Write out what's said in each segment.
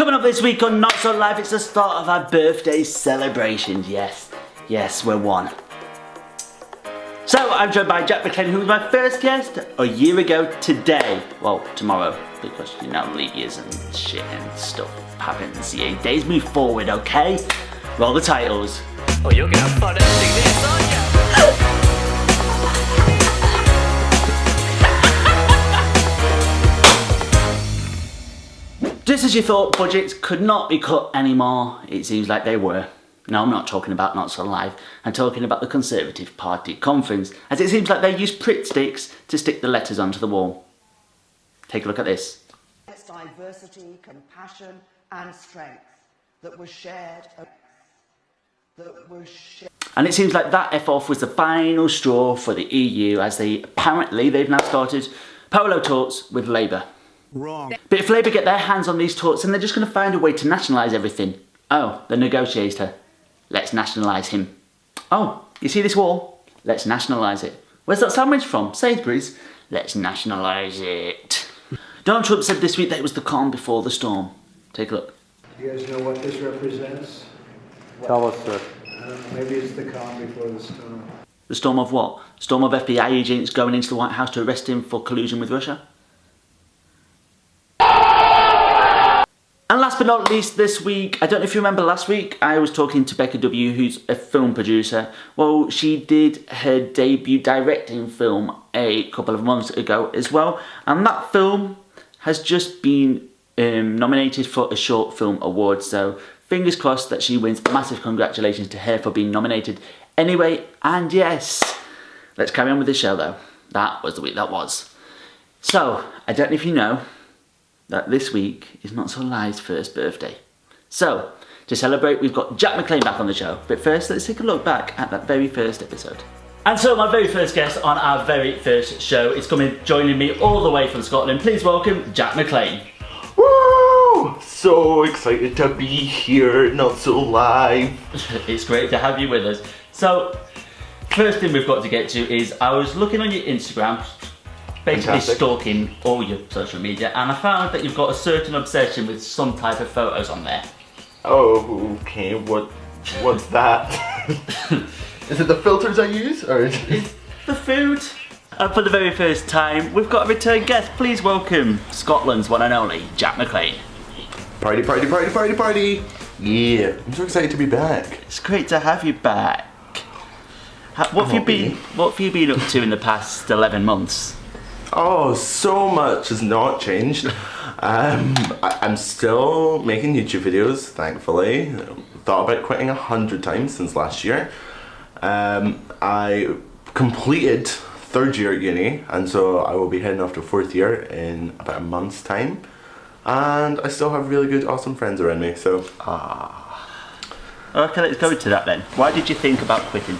Coming up this week on NotSoLive, it's the start of our birthday celebrations. Yes, we're one. So I'm joined by Jack McLain, who was my first guest a year ago today. Well, tomorrow, because you know, leap years and shit and stuff happens. Yeah, days move forward, okay? Roll the titles. Oh, you're gonna have fun editing this, aren't you? Just as you thought budgets could not be cut anymore, it seems like they were. No, I'm not talking about NotSoLive, I'm talking about the Conservative Party conference, as it seems like they used Pritt sticks to stick the letters onto the wall. Take a look at this. It's diversity, compassion and strength that was shared. And it seems like that F-off was the final straw for the EU, as they've now started polo talks with Labour. Wrong. But if Labour get their hands on these talks, then they're just going to find a way to nationalise everything. Oh, the negotiator. Let's nationalise him. Oh, you see this wall? Let's nationalise it. Where's that sandwich from? Sainsbury's? Let's nationalise it. Donald Trump said this week that it was the calm before the storm. Take a look. Do you guys know what this represents? Tell us, sir. Maybe it's the calm before the storm. The storm of what? Storm of FBI agents going into the White House to arrest him for collusion with Russia? And last but not least this week, I don't know if you remember last week, I was talking to Becca W, who's a film producer. Well, she did her debut directing film a couple of months ago as well. And that film has just been nominated for a short film award. So fingers crossed that she wins. Massive congratulations to her for being nominated. Anyway, and yes, let's carry on with the show though. That was the week that was. So, I don't know if you know, that this week is NotSoLive's first birthday. So, to celebrate, we've got Jack McLain back on the show. But first, let's take a look back at that very first episode. And so, my very first guest on our very first show is joining me all the way from Scotland. Please welcome Jack McLain. Woo! So excited to be here, NotSoLive. It's great to have you with us. So, first thing we've got to get to is, I was looking on your Instagram, basically Fantastic. stalking all your social media, and I found that you've got a certain obsession with some type of photos on there. Oh, okay. What's that? Is it the filters I use, or is it The food. And for the very first time, we've got a return guest. Please welcome Scotland's one and only Jack McLain. party, party, party, party, party? Yeah, I'm so excited to be back. It's great to have you back. What have you been up to in the past 11 months? Oh, so much has not changed. I'm still making YouTube videos, thankfully. Thought about quitting 100 times since last year. I completed third year at uni, and so I will be heading off to fourth year in about a month's time. And I still have really good, awesome friends around me, so... Okay, let's go into that then. Why did you think about quitting?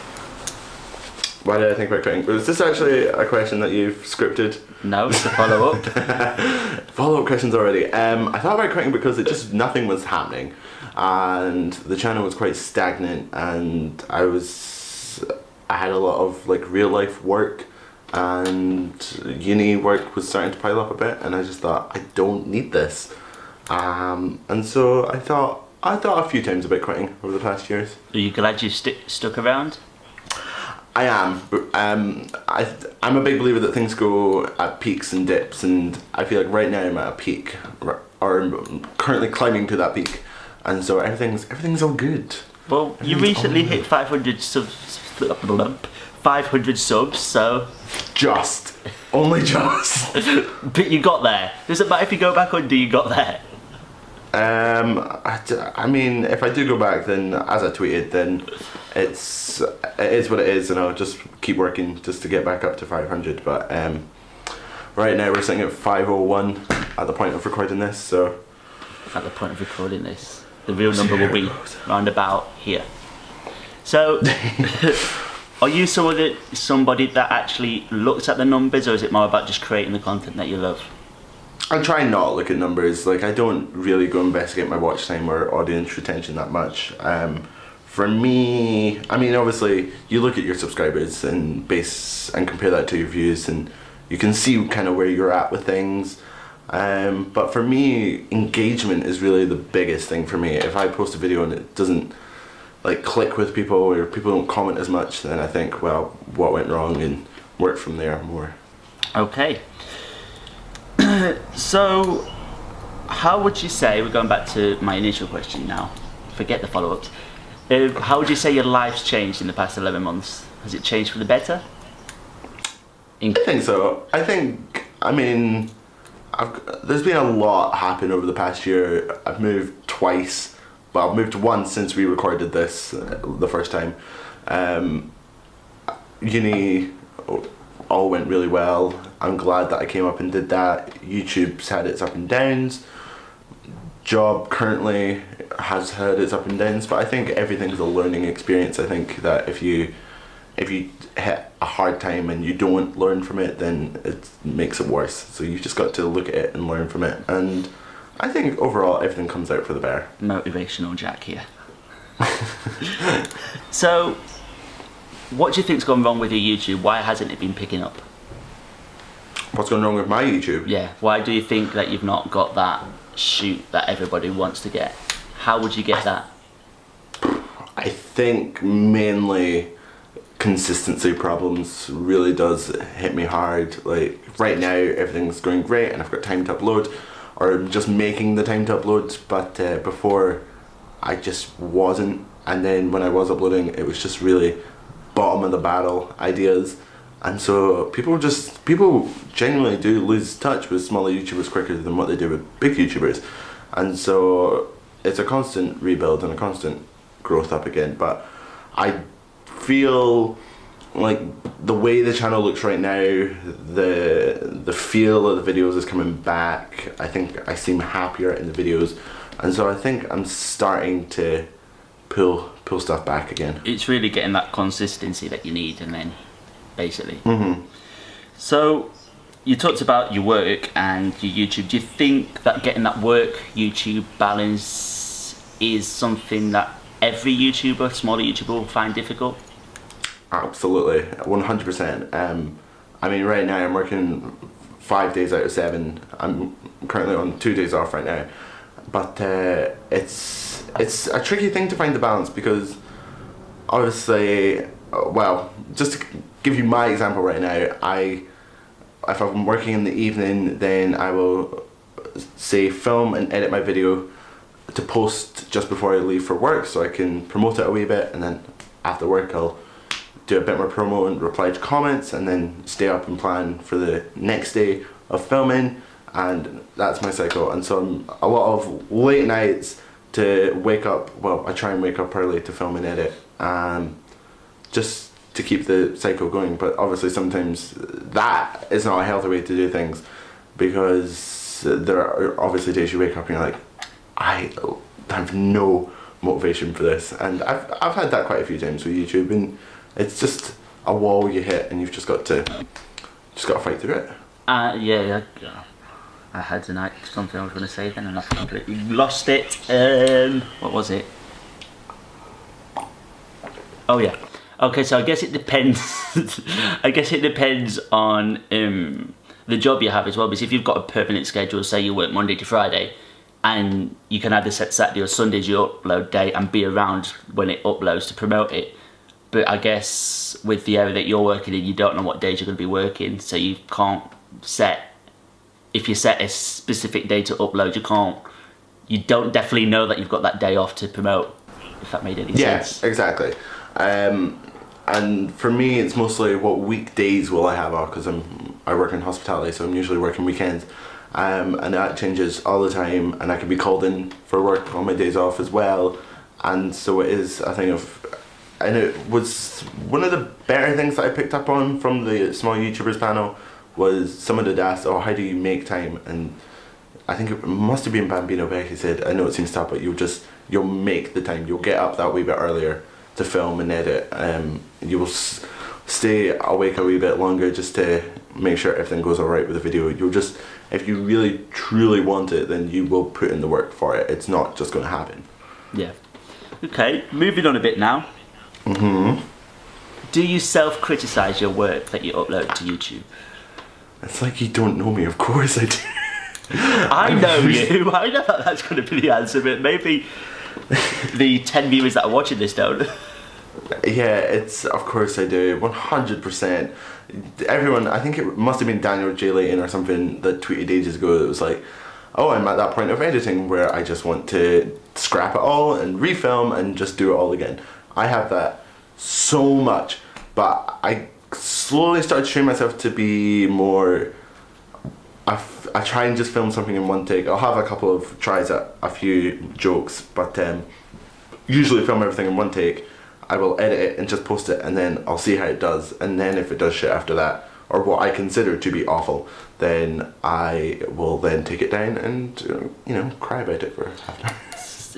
Why did I think about quitting? Was this actually a question that you've scripted? No, it's a follow-up. Follow-up questions already. I thought about quitting because nothing was happening, and the channel was quite stagnant, and I had a lot of like real life work, and uni work was starting to pile up a bit, and I just thought, I don't need this. And so I thought a few times about quitting over the past years. Are you glad you stuck around? I am, but I'm a big believer that things go at peaks and dips, and I feel like right now I'm at a peak, or I'm currently climbing to that peak, and so everything's all good. Well, you recently hit 500 subs, 500 subs, so... Only just. But you got there. Does it matter if you go back under, you got there? I mean, if I do go back, then as I tweeted, then it is what it is, and I'll just keep working just to get back up to 500. But right now we're sitting at 501 at the point of recording this, so... At the point of recording this, the real number will be round about here. So, are you somebody that actually looks at the numbers, or is it more about just creating the content that you love? I try not to look at numbers. Like, I don't really go investigate my watch time or audience retention that much. For me, I mean, obviously you look at your subscribers and compare that to your views, and you can see kind of where you're at with things. But for me, engagement is really the biggest thing for me. If I post a video and it doesn't like click with people, or people don't comment as much, then I think, well, what went wrong, and work from there more. Okay. So, how would you say, we're going back to my initial question now, forget the follow-ups, how would you say your life's changed in the past 11 months? Has it changed for the better? I think so. There's been a lot happen over the past year. I've moved twice. Well, I've moved once since we recorded this the first time. Uni all went really well. I'm glad that I came up and did that. YouTube's had its up and downs. Job currently has had its up and downs, but I think everything's a learning experience. I think that if you hit a hard time and you don't learn from it, then it makes it worse. So you've just got to look at it and learn from it. And I think overall everything comes out for the better. Motivational Jack here. So, what do you think's gone wrong with your YouTube? Why hasn't it been picking up? What's going wrong with my YouTube? Yeah, why do you think that you've not got that shoot that everybody wants to get? How would you get that? I think mainly consistency problems really does hit me hard. Like right now everything's going great and I've got time to upload, or I'm just making the time to upload, but before I just wasn't, and then when I was uploading it was just really bottom of the barrel ideas, and so people genuinely do lose touch with smaller YouTubers quicker than what they do with big YouTubers, and so it's a constant rebuild and a constant growth up again. But I feel like the way the channel looks right now, the feel of the videos is coming back. I think I seem happier in the videos, and so I think I'm starting to pull stuff back again. It's really getting that consistency that you need, and then basically. Mm-hmm. So you talked about your work and your YouTube. Do you think that getting that work YouTube balance is something that every YouTuber, smaller YouTuber, will find difficult? Absolutely, 100%. I mean, right now I'm working 5 days out of 7. I'm currently on 2 days off right now, but it's a tricky thing to find the balance, because obviously, well, just to give you my example right now, if I'm working in the evening, then I will say film and edit my video to post just before I leave for work, so I can promote it a wee bit, and then after work I'll do a bit more promo and reply to comments, and then stay up and plan for the next day of filming, and that's my cycle. And so I'm a lot of late nights to wake up, well, I try and wake up early to film and edit, just to keep the cycle going. But obviously sometimes that is not a healthy way to do things, because there are obviously days you wake up and you're like, I have no motivation for this, and I've had that quite a few times with YouTube, and it's just a wall you hit, and you've just got to fight through it. Yeah, I had tonight something I was going to say then, and I completely lost it. What was it? Oh yeah. Okay, so I guess it depends. I guess it depends on the job you have as well. Because if you've got a permanent schedule, say you work Monday to Friday, and you can either set Saturday or Sunday as your upload day and be around when it uploads to promote it. But I guess with the area that you're working in, you don't know what days you're going to be working, so you can't set. If you set a specific day to upload, you don't definitely know that you've got that day off to promote, if that made any sense. Yes, exactly. And for me, it's mostly what weekdays will I have off, because I work in hospitality, so I'm usually working weekends, and that changes all the time, and I can be called in for work on my days off as well, and so it is a thing of. And it was one of the better things that I picked up on from the small YouTubers panel, was someone had asked, oh, how do you make time? And I think it must have been Bambino Beck who said, I know it seems tough, but you'll make the time. You'll get up that wee bit earlier to film and edit. You will stay awake a wee bit longer just to make sure everything goes alright with the video. If you really truly want it, then you will put in the work for it. It's not just going to happen. Yeah. Okay, moving on a bit now. Mm-hmm. Do you self-criticize your work that you upload to YouTube? It's like you don't know me. Of course I do. I know you. I know that that's going to be the answer, but maybe the 10 viewers that are watching this don't. Yeah, it's of course I do, 100%. Everyone, I think it must have been Daniel J. Layton or something that tweeted ages ago. It was like, oh, I'm at that point of editing where I just want to scrap it all and refilm and just do it all again. I have that so much, but I slowly started training myself to be more. I try and just film something in one take. I'll have a couple of tries at a few jokes, but usually film everything in one take. I will edit it and just post it, and then I'll see how it does, and then if it does shit after that, or what I consider to be awful, then I will then take it down and cry about it for half an hour.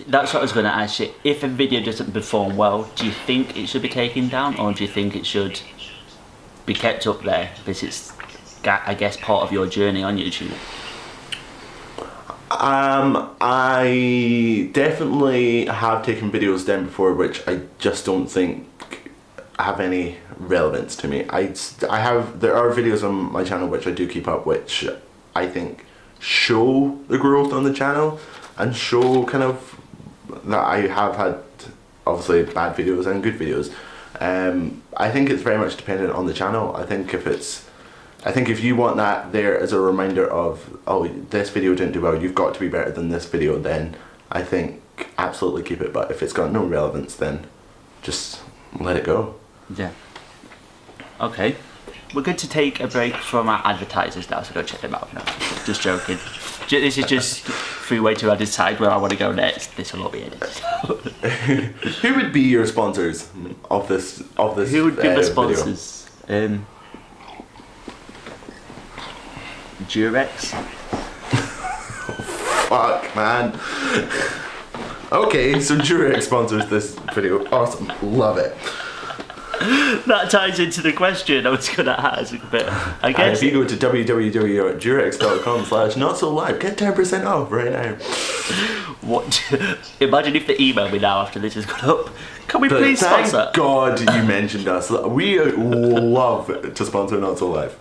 That's what I was going to ask you. If a video doesn't perform well, do you think it should be taken down, or do you think it should be kept up there because it's, I guess, part of your journey on YouTube? I definitely have taken videos down before which I just don't think have any relevance to me. There are videos on my channel which I do keep up which I think show the growth on the channel and show kind of that I have had obviously bad videos and good videos. I think it's very much dependent on the channel. I think if you want that there as a reminder of, oh, this video didn't do well, you've got to be better than this video, then I think absolutely keep it. But if it's got no relevance, then just let it go. Yeah. Okay. We're going to take a break from our advertisers now, so go check them out. No, just joking. This is just free way to decide where I want to go next. This will all be edited. Who would be your sponsors of this? Who would be the sponsors? Durex. Fuck, man. Okay, so Durex sponsors this video. Awesome, love it. That ties into the question I was going to ask, but I guess if you go to www.durex.com/NotSoLive, get 10% off right now. What? Imagine if they email me now after this has gone up. Can we please sponsor? Thank God you mentioned us. We love to sponsor NotSoLive.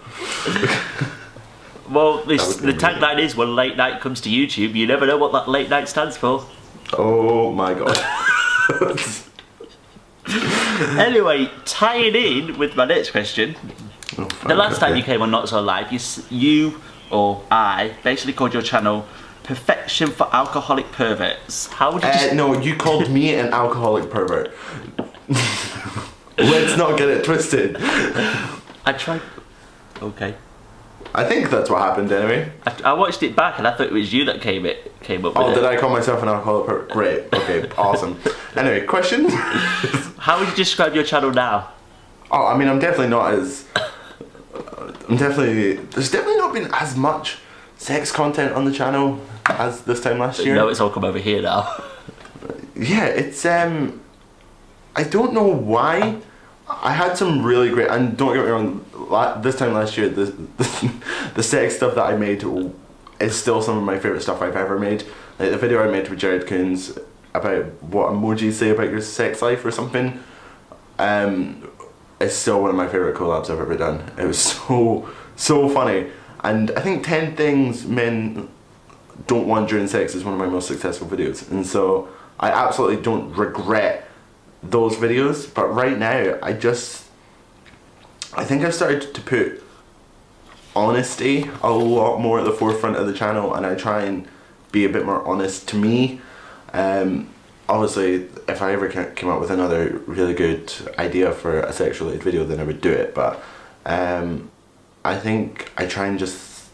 Well, the tagline is, when late night comes to YouTube, you never know what that late night stands for. Oh my God. Anyway, tying in with my next question, the last time you came on NotSoLive, you or I basically called your channel Perfection for Alcoholic Perverts. How would you No, you called me an alcoholic pervert. Let's not get it twisted. I tried... Okay. I think that's what happened anyway. I watched it back and I thought it was you that came up with it. Oh, did I call myself an alcoholic pervert? Great, okay, awesome. Anyway, question? How would you describe your channel now? Oh, I mean, I'm definitely not as... There's definitely not been as much sex content on the channel as this time last year. No, it's all come over here now. Yeah, it's... I don't know why. I had some really great... And don't get me wrong, this time last year, the sex stuff that I made is still some of my favourite stuff I've ever made. Like the video I made with Jared Coons about what emojis say about your sex life or something, is still one of my favourite collabs I've ever done. It was so funny. And I think 10 things men don't want during sex is one of my most successful videos. And so I absolutely don't regret those videos. But right now, I think I've started to put honesty a lot more at the forefront of the channel, and I try and be a bit more honest to me. Obviously, if I ever came up with another really good idea for a sex-related video, then I would do it, but I think I try and just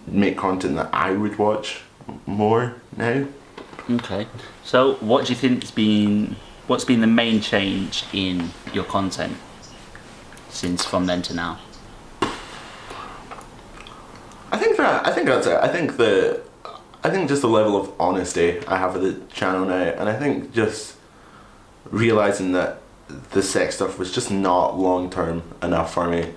make content that I would watch more now. Okay, so what do you think's what's been the main change in your content since from then to now? I think that's it. I think just the level of honesty I have with the channel now, and I think just realizing that the sex stuff was just not long term enough for me,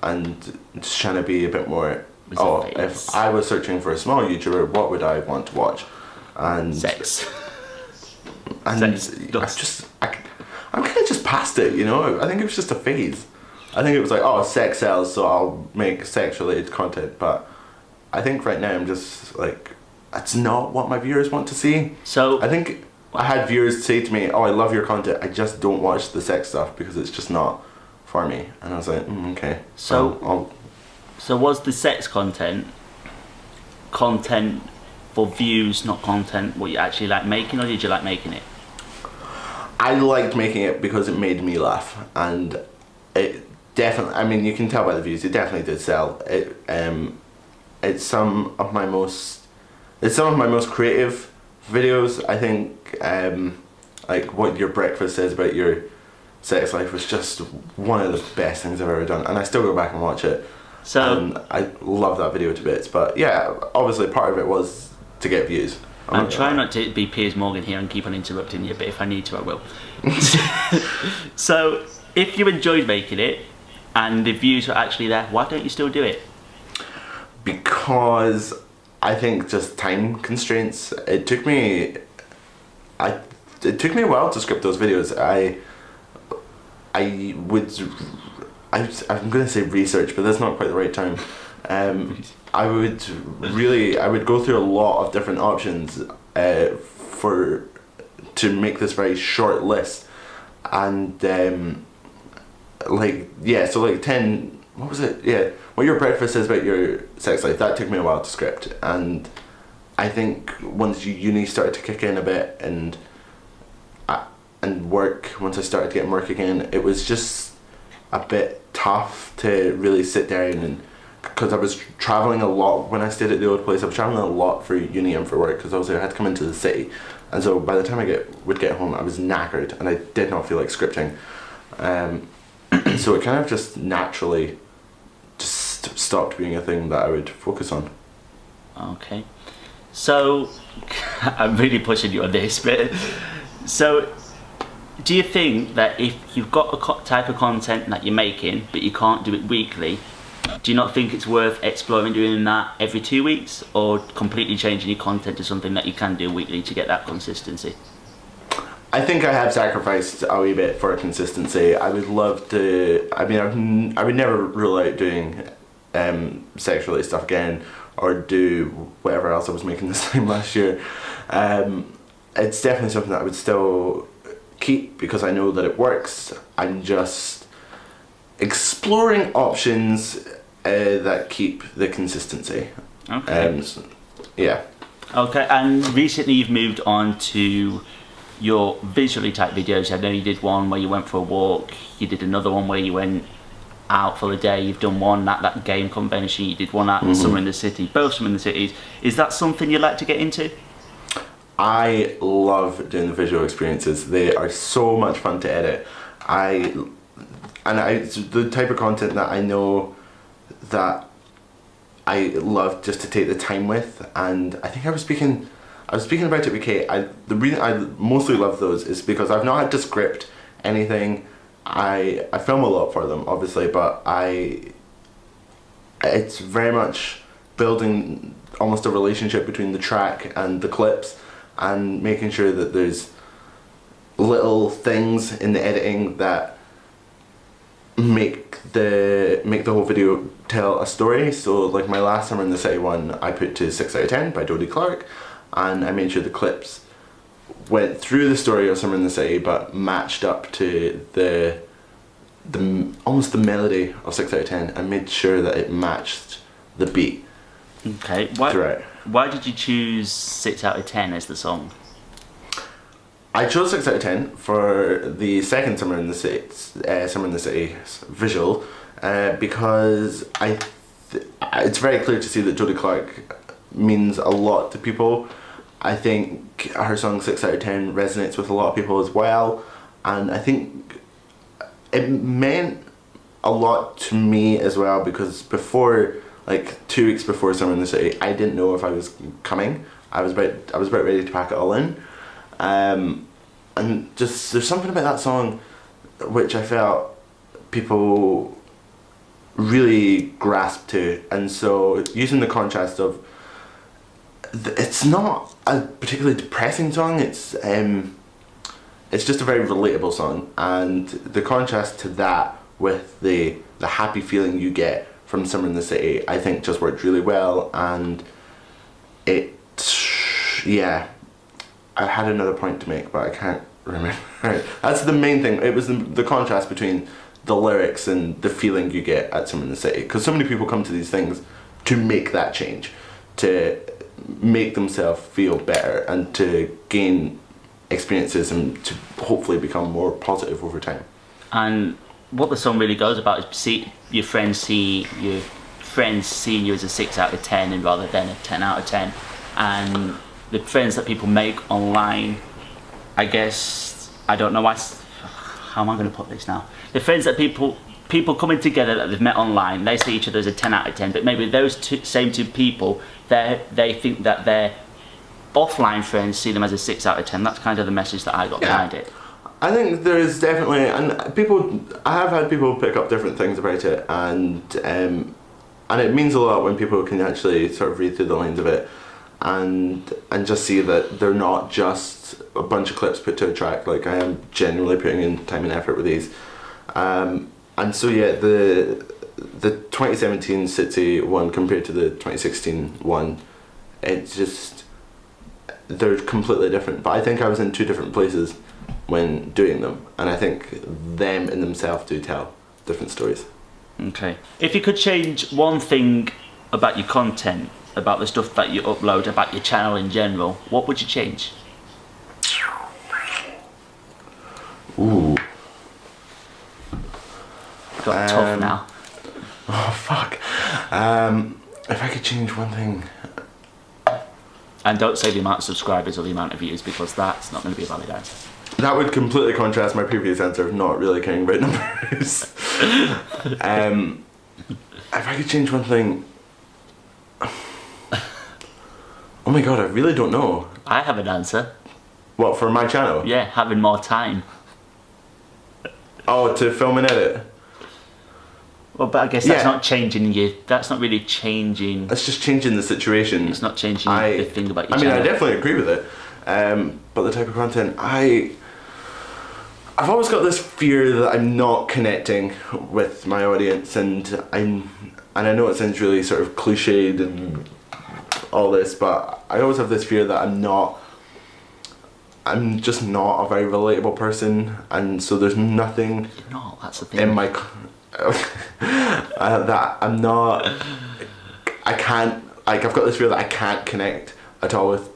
and just trying to be a bit more. If I was searching for a small YouTuber, what would I want to watch? And sex. And I'm kind of just past it, you know. I think it was just a phase. I think it was like, oh, sex sells, so I'll make sex related content. But I think right now I'm just like, it's not what my viewers want to see. So I think I had viewers say to me, "Oh, I love your content. I just don't watch the sex stuff because it's just not for me." And I was like, okay. So was the sex content for views, not content what you actually like making, or did you like making it? I liked making it because it made me laugh, and it definitely, I mean, you can tell by the views, it definitely did sell. It's some of my most creative videos. I think like what your breakfast says about your sex life was just one of the best things I've ever done, and I still go back and watch it. And I love that video to bits. But yeah, obviously part of it was to get views. I'm trying not to be Piers Morgan here and keep on interrupting you, but if I need to, I will. So, if you enjoyed making it and the views were actually there, why don't you still do it? Because I think just time constraints. It took me a while to script those videos. I'm going to say research, but that's not quite the right term. I would go through a lot of different options to make this very short list, and so 10. What was it? Yeah, what your breakfast is about your sex life. That took me a while to script, and I think once uni started to kick in a bit and work. Once I started getting work again, it was just a bit tough to really sit down, and because I was traveling a lot when I stayed at the old place. I was traveling a lot for uni and for work because obviously I had to come into the city, and so by the time I would get home, I was knackered and I did not feel like scripting. So it kind of just naturally just stopped being a thing that I would focus on. Okay, so I'm really pushing you on this, but so do you think that if you've got a type of content that you're making but you can't do it weekly, do you not think it's worth exploring doing that every 2 weeks, or completely changing your content to something that you can do weekly to get that consistency? I think I have sacrificed a wee bit for consistency. I would love to. I mean, I would never rule out doing sex related stuff again, or do whatever else I was making this time last year. It's definitely something that I would still keep because I know that it works. I'm just exploring options that keep the consistency. Okay. Yeah. Okay, and recently you've moved on to your visually type videos. I know you did one where you went for a walk, you did another one where you went out for the day, you've done one at that game convention, you did one at Summer in the City, both Summer in the Cities. Is that something you'd like to get into? I love doing the visual experiences. They are so much fun to edit. It's the type of content that I know that I love just to take the time with, and I think I was speaking about it with Kate. The reason I mostly love those is because I've not had to script anything. I film a lot for them, obviously, but it's very much building almost a relationship between the track and the clips, and making sure that there's little things in the editing that make the whole video tell a story. So like my last Summer in the City one, I put to 6 out of 10 by Dodie Clark, and I made sure the clips went through the story of Summer in the City but matched up to the almost the melody of 6 out of 10, and made sure that it matched the beat. Okay, throughout. Why did you choose 6 out of 10 as the song? I chose 6 out of 10 for the second Summer in the City visual, because it's very clear to see that Jodie Clark means a lot to people. I think her song 6 out of 10 resonates with a lot of people as well, and I think it meant a lot to me as well, because before, like 2 weeks before Summer in the City, I didn't know if I was coming. I was about ready to pack it all in. And just there's something about that song which I felt people really grasped to, and so using the contrast of it's not a particularly depressing song, it's just a very relatable song, and the contrast to that with the happy feeling you get from Summer in the City, I think just worked really well, and yeah, I had another point to make, but I can't remember. That's the main thing. It was the contrast between the lyrics and the feeling you get at Summer in the City, because so many people come to these things to make that change, to make themselves feel better and to gain experiences and to hopefully become more positive over time. And what the song really goes about is your friends seeing you as a 6 out of 10 and rather than a 10 out of 10. And the friends that people make online, I guess, I don't know how am I going to put this now? The friends that people coming together that they've met online, they see each other as a 10 out of 10, but maybe those same two people, they think that their offline friends see them as a 6 out of 10. That's kind of the message that I got behind it. I think there is definitely, and I have had people pick up different things about it, and it means a lot when people can actually sort of read through the lines of it, and just see that they're not just a bunch of clips put to a track. Like, I am genuinely putting in time and effort with these, and so yeah, the 2017 City one compared to the 2016 one, it's just, they're completely different. But I think I was in two different places when doing them, and I think them in themselves do tell different stories. Okay. If you could change one thing about your content, about the stuff that you upload, about your channel in general, what would you change? Ooh. Got tough now. Oh fuck. If I could change one thing. And don't say the amount of subscribers or the amount of views, because that's not going to be a valid answer. That would completely contrast my previous answer of not really caring about numbers. If I could change one thing. Oh my god, I really don't know. I have an answer. What, for my channel? Yeah, having more time. Oh, to film and edit? Well, but I guess that's not changing you. That's not really changing. It's just changing the situation. It's not changing the thing about your channel. I mean, I definitely agree with it. But the type of content, I've always got this fear that I'm not connecting with my audience, and I know it sounds really sort of cliched and all this, but I always have this fear that I'm just not a very relatable person, and so there's nothing You're not, that's the thing. in my that I'm not, I can't, like, I've got this fear that I can't connect at all with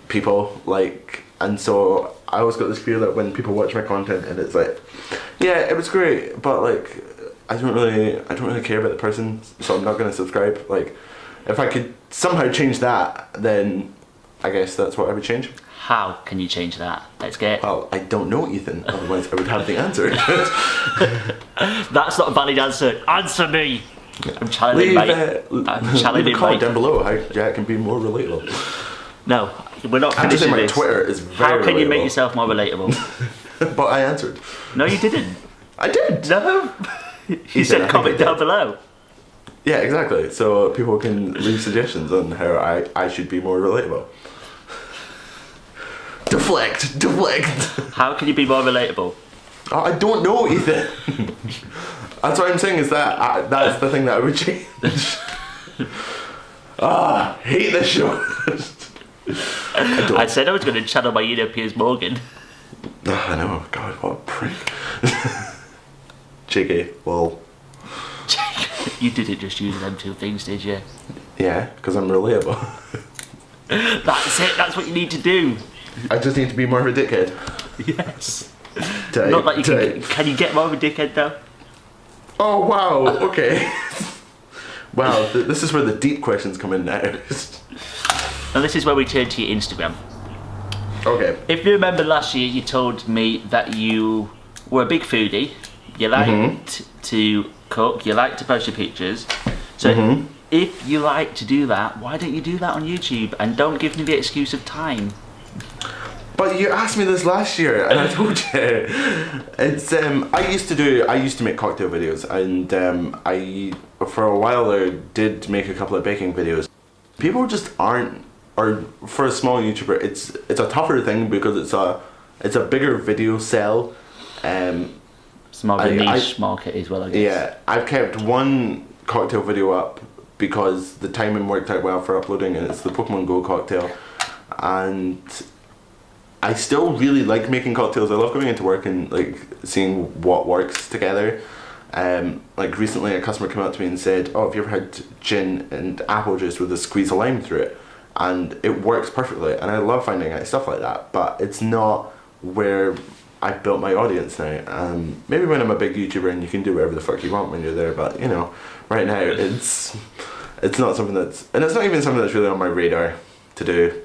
people, like, and so I always got this fear that when people watch my content and it's like, yeah, it was great, but like, I don't really care about the person, so I'm not going to subscribe. Like, if I could somehow change that, then I guess that's what I would change. How can you change that? Let's get. Well, I don't know, Ethan, otherwise I would have the answer. That's not a valid answer. Answer me! I'm challenging mate. I'm challenging leave a comment mate. down below how Jack can be more relatable. No, we're not I have to say finishing my this. Twitter is very How can you make relatable. yourself more relatable? But I answered. No, you didn't. I did! No. You Ethan, I said think comment I did. down below. Yeah, exactly. So people can leave suggestions on how I should be more relatable. Deflect! How can you be more relatable? Oh, I don't know, Ethan. That's what I'm saying, is that that's the thing that I would change. Hate this show. I said I was going to channel my inner Piers Morgan. I know, God, what a prick. JK, well, You didn't just use them two things, did you? yeah, because I'm relatable. That's it, that's what you need to do. I just need to be more of a dickhead. Yes. Tight, Not that you tight. can you get more of a dickhead though? Oh, wow, okay. Wow, this is where the deep questions come in now. And this is where we turn to your Instagram. Okay. If you remember last year, you told me that you were a big foodie. You liked to cook. You liked to post your pictures. So if you like to do that, why don't you do that on YouTube? And don't give me the excuse of time. But you asked me this last year, and I told you. It's I used to make cocktail videos, and I for a while there did make a couple of baking videos. People just aren't, or for a small YouTuber, it's a tougher thing because it's a bigger video sell. It's more of a niche market as well, I guess. Yeah, I've kept one cocktail video up because the timing worked out well for uploading, and it's the Pokemon Go cocktail. And I still really like making cocktails. I love going into work and like seeing what works together. Like recently a customer came up to me and said, oh, have you ever had gin and apple juice with a squeeze of lime through it? And it works perfectly, and I love finding out stuff like that, but it's not where I've built my audience now. Maybe when I'm a big YouTuber and you can do whatever the fuck you want when you're there, but you know, right now it's not something that's, and it's not even something that's really on my radar to do.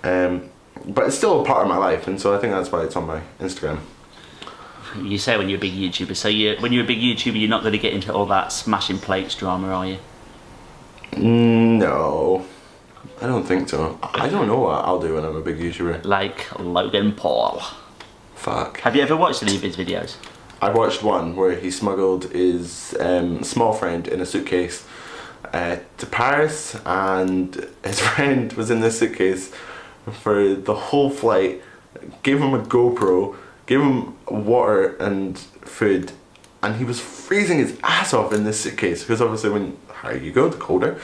But it's still a part of my life, and so I think that's why it's on my Instagram. You say when you're a big YouTuber, so when you're a big YouTuber, you're not going to get into all that smashing plates drama, are you? No, I don't think so. I don't know what I'll do when I'm a big YouTuber. Like Logan Paul. Fuck. Have you ever watched any of his videos? I watched one where he smuggled his small friend in a suitcase to Paris, and his friend was in this suitcase for the whole flight, gave him a GoPro, gave him water and food, and he was freezing his ass off in this suitcase because obviously when higher you go, the colder.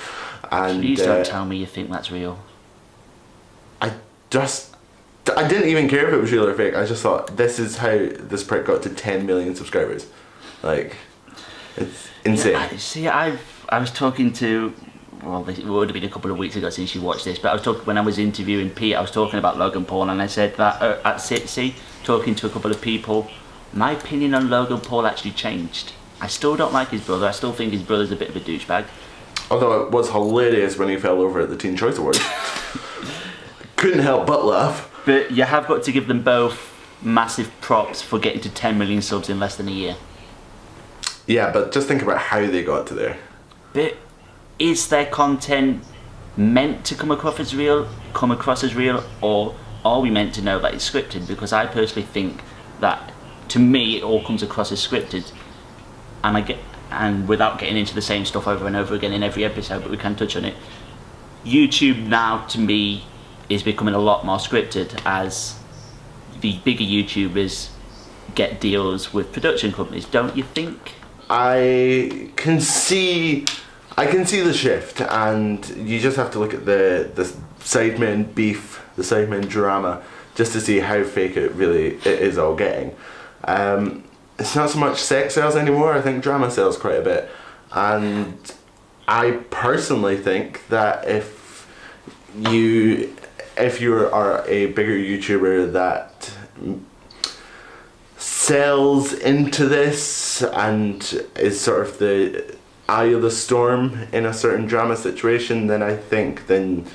And Please don't tell me you think that's real. I didn't even care if it was real or fake. I just thought, this is how this prick got to 10 million subscribers. Like, it's insane. Yeah, I was talking to, well, it would have been a couple of weeks ago since you watched this, but I was talking, when I was interviewing Pete, I was talking about Logan Paul, and I said that at Sitsi, talking to a couple of people, my opinion on Logan Paul actually changed. I still don't like his brother. I still think his brother's a bit of a douchebag. Although it was hilarious when he fell over at the Teen Choice Awards. Couldn't help but laugh. But you have got to give them both massive props for getting to 10 million subs in less than a year. Yeah, but just think about how they got to there. But is their content meant to come across as real, or are we meant to know that it's scripted? Because I personally think that, to me, it all comes across as scripted, and without getting into the same stuff over and over again in every episode, but we can touch on it. YouTube now, to me, is becoming a lot more scripted as the bigger YouTubers get deals with production companies, don't you think? I can see the shift, and you just have to look at the Sidemen beef, the Sidemen drama, just to see how fake it is all getting. It's not so much sex sales anymore. I think drama sells quite a bit, and I personally think that if you are a bigger YouTuber that sells into this and is sort of the eye of the storm in a certain drama situation, then I think then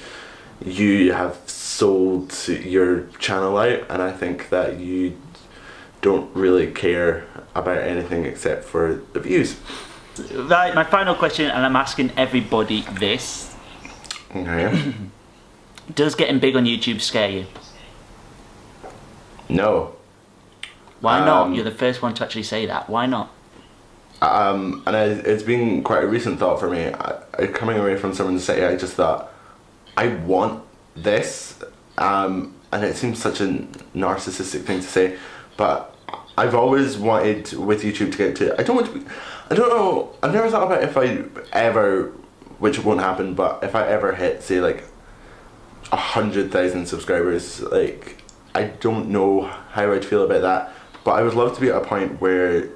you have sold your channel out, and I think that you don't really care about anything except for the views. Right, my final question, and I'm asking everybody this. Okay. Does getting big on YouTube scare you? No. Why not? You're the first one to actually say that. Why not? And it's been quite a recent thought for me. Coming away from Summer in the City, I just thought, I want this. And it seems such a narcissistic thing to say, but I've always wanted with YouTube to get to, I don't know, I've never thought about if I ever, which won't happen, but if I ever hit, say, like 100,000 subscribers, like, I don't know how I'd feel about that, but I would love to be at a point where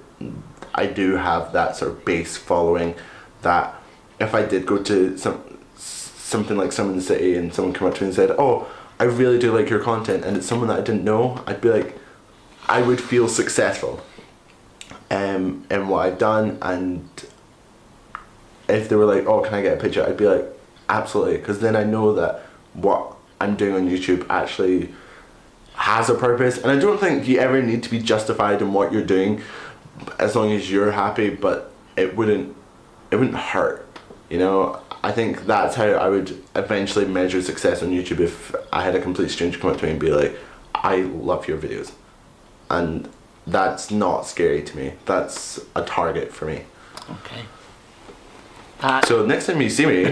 I do have that sort of base following, that if I did go to something like Summer in the City and someone came up to me and said, oh, I really do like your content, and it's someone that I didn't know, I'd be like, I would feel successful in what I've done. And if they were like, oh, can I get a picture, I'd be like, absolutely, because then I know that what I'm doing on YouTube actually has a purpose. And I don't think you ever need to be justified in what you're doing, as long as you're happy, but it wouldn't hurt, you know. I think that's how I would eventually measure success on YouTube, if I had a complete stranger come up to me and be like, I love your videos. And that's not scary to me. That's a target for me. Okay. So next time you see me,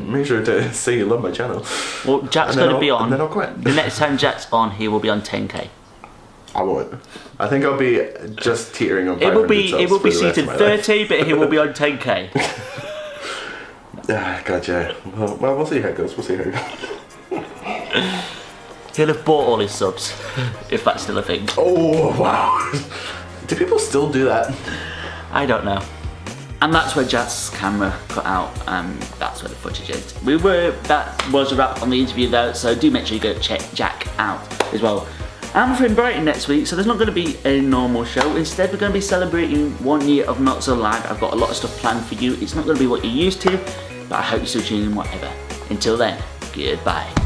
make sure to say you love my channel. Well, Jack's going to be on. And then I'll quit. The next time Jack's on, he will be on 10k. I won't. I think I'll be just teetering on 500 It will be subs for the rest seated of my life. 30, but he will be on 10k. Gotcha. Well, we'll see how it goes. We'll see how it goes. He'll have bought all his subs, if that's still a thing. Oh, wow. Do people still do that? I don't know. And that's where Jack's camera cut out, and that's where the footage is. That was a wrap on the interview though, so do make sure you go check Jack out as well. I'm in Brighton next week, so there's not going to be a normal show. Instead, we're going to be celebrating 1 year of NotSoLive. I've got a lot of stuff planned for you. It's not going to be what you're used to, but I hope you still tune in whatever. Until then, goodbye.